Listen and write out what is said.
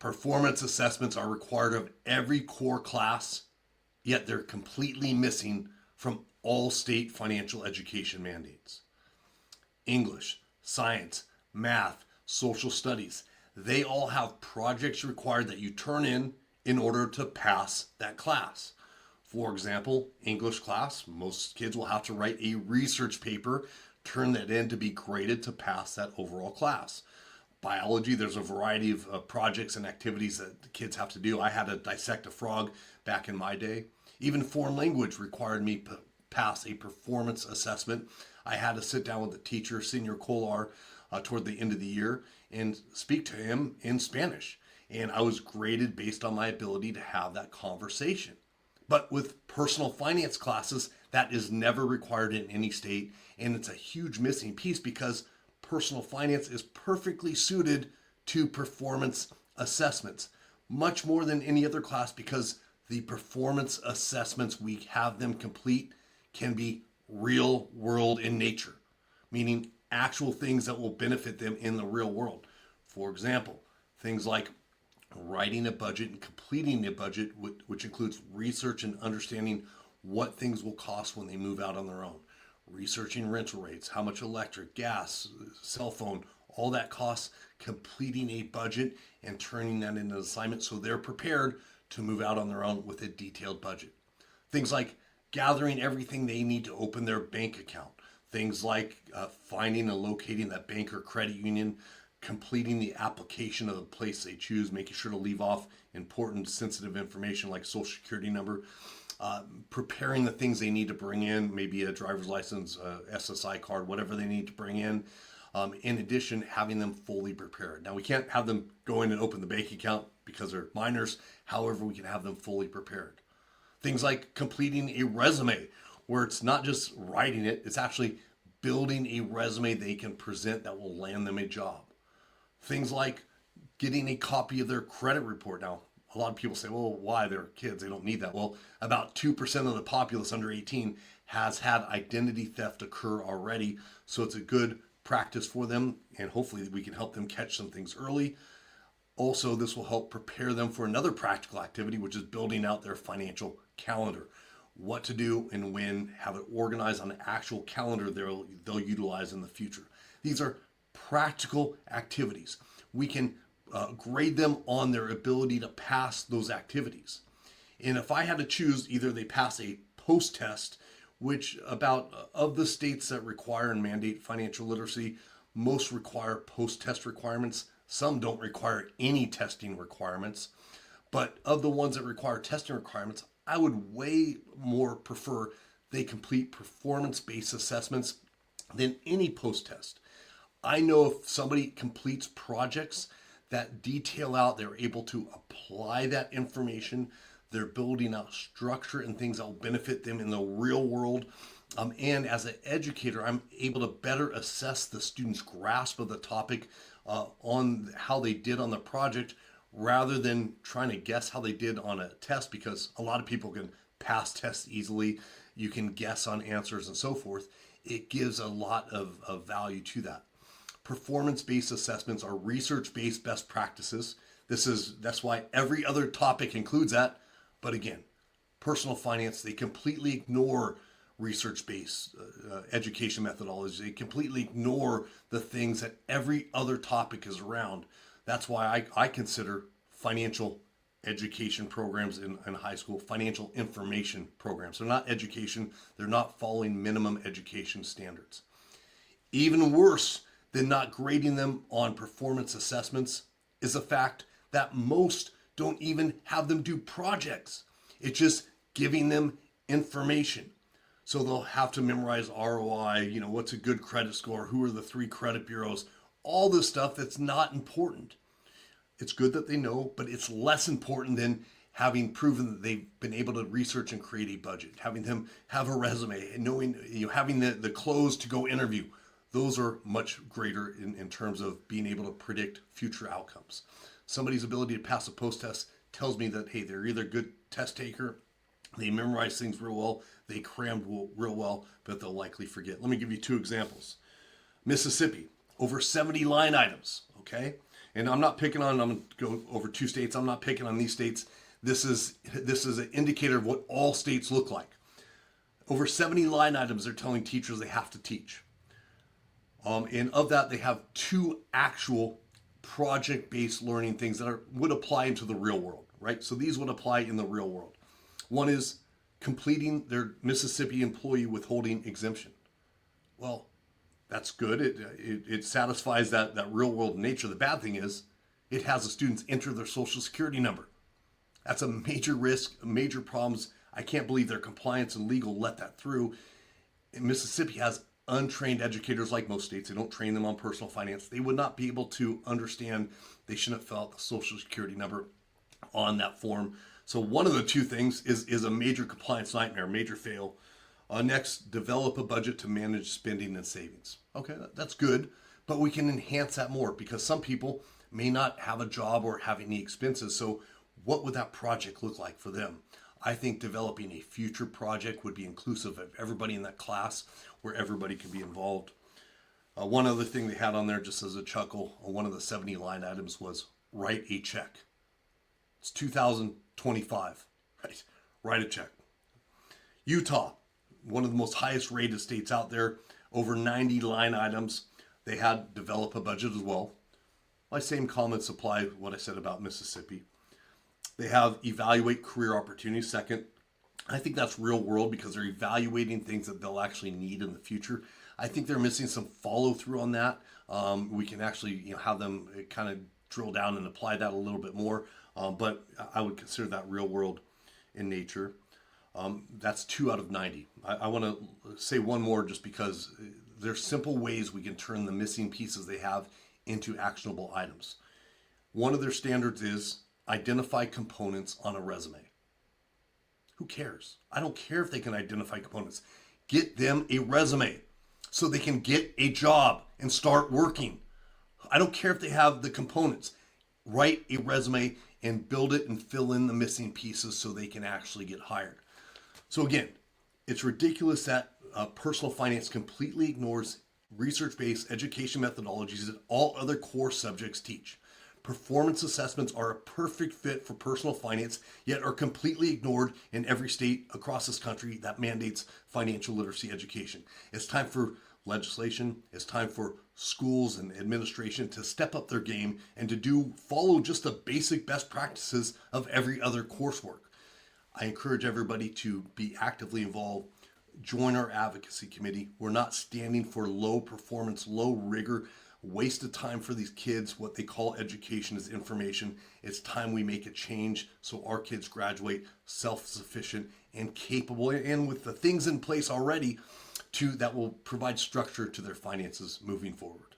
Performance assessments are required of every core class, yet they're completely missing from all state financial education mandates. English, science, math, social studies, they all have projects required that you turn in order to pass that class. For example, English class, most kids will have to write a research paper, turn that in to be graded to pass that overall class. Biology, there's a variety of projects and activities that the kids have to do. I had to dissect a frog back in my day. Even foreign language required me to pass a performance assessment. I had to sit down with the teacher, Senior Kolar, toward the end of the year and speak to him in Spanish. And I was graded based on my ability to have that conversation. But with personal finance classes, that is never required in any state. And it's a huge missing piece because personal finance is perfectly suited to performance assessments, much more than any other class, because the performance assessments we have them complete can be real world in nature, meaning actual things that will benefit them in the real world. For example, things like writing a budget and completing a budget, which includes research and understanding what things will cost when they move out on their own, researching rental rates, how much electric, gas, cell phone, all that costs, completing a budget and turning that into an assignment so they're prepared to move out on their own with a detailed budget. Things like gathering everything they need to open their bank account. Things like finding and locating that bank or credit union, completing the application of the place they choose, making sure to leave off important sensitive information like social security number, preparing the things they need to bring in, maybe a driver's license, SSI card, whatever they need to bring in. In addition, having them fully prepared. Now, we can't have them go in and open the bank account because they're minors. However, we can have them fully prepared. Things like completing a resume, where it's not just writing it, it's actually building a resume they can present that will land them a job. Things like getting a copy of their credit report. Now, a lot of people say, well, why? They're kids, they don't need that. Well, about 2% of the populace under 18 has had identity theft occur already. So it's a good practice for them, and hopefully we can help them catch some things early. Also, this will help prepare them for another practical activity, which is building out their financial calendar. What to do and when, have it organized on an actual calendar they'll utilize in the future. These are practical activities. We can grade them on their ability to pass those activities. And if I had to choose, either they pass a post test, which about of the states that require and mandate financial literacy, most require post test requirements. Some don't require any testing requirements. But of the ones that require testing requirements, I would way more prefer they complete performance-based assessments than any post test. I know if somebody completes projects that detail out, they're able to apply that information, they're building out structure and things that will benefit them in the real world. And as an educator, I'm able to better assess the student's grasp of the topic on how they did on the project, rather than trying to guess how they did on a test, because a lot of people can pass tests easily. You can guess on answers and so forth. It gives a lot of value to that. Performance-based assessments are research-based best practices. That's why every other topic includes that. But again, personal finance, they completely ignore research-based education methodologies. They completely ignore the things that every other topic is around. That's why I consider financial education programs in high school financial information programs. They're not education. They're not following minimum education standards. Even worse than not grading them on performance assessments is the fact that most don't even have them do projects. It's just giving them information. So they'll have to memorize ROI, what's a good credit score, who are the 3 credit bureaus, all this stuff that's not important. It's good that they know, but it's less important than having proven that they've been able to research and create a budget, having them have a resume, and knowing, having the clothes to go interview. Those are much greater in terms of being able to predict future outcomes. Somebody's ability to pass a post test tells me that, hey, they're either a good test taker, they memorize things real well, they crammed real well, but they'll likely forget. Let me give you 2 examples. Mississippi, over 70 line items, okay? And I'm not picking on, I'm going to go over 2 states. I'm not picking on these states. This is an indicator of what all states look like. Over 70 line items they're telling teachers they have to teach. And of that, they have 2 actual project-based learning things that would apply into the real world, right? So these would apply in the real world. One is completing their Mississippi employee withholding exemption. Well, that's good. It satisfies that real world nature. The bad thing is it has the students enter their social security number. That's a major risk, major problems. I can't believe their compliance and legal let that through. And Mississippi has untrained educators like most states. They don't train them on personal finance. They would not be able to understand. They shouldn't have fill out the social security number on that form. So one of the 2 things is a major compliance nightmare, major fail. Next, develop a budget to manage spending and savings. Okay, that's good, but we can enhance that more because some people may not have a job or have any expenses. So what would that project look like for them? I think developing a future project would be inclusive of everybody in that class where everybody can be involved. One other thing they had on there, just as a chuckle, one of the 70 line items was write a check. It's 2025, right? Write a check. Utah, one of the most highest rated states out there, over 90 line items. They had develop a budget as well. My same comments apply to what I said about Mississippi. They have evaluate career opportunities. Second, I think that's real world because they're evaluating things that they'll actually need in the future. I think they're missing some follow through on that. We can actually have them kind of drill down and apply that a little bit more. But I would consider that real world in nature. That's 2 out of 90. I want to say one more just because there's simple ways we can turn the missing pieces they have into actionable items. One of their standards is identify components on a resume. Who cares? I don't care if they can identify components. Get them a resume so they can get a job and start working. I don't care if they have the components. Write a resume and build it and fill in the missing pieces so they can actually get hired. So again, it's ridiculous that personal finance completely ignores research-based education methodologies that all other core subjects teach. Performance assessments are a perfect fit for personal finance, yet are completely ignored in every state across this country that mandates financial literacy education. It's time for legislation, it's time for schools and administration to step up their game and to follow just the basic best practices of every other coursework. I encourage everybody to be actively involved. Join our advocacy committee. We're not standing for low performance, low rigor, waste of time for these kids. What they call education is information. It's time we make a change so our kids graduate self-sufficient and capable and with the things in place already that will provide structure to their finances moving forward.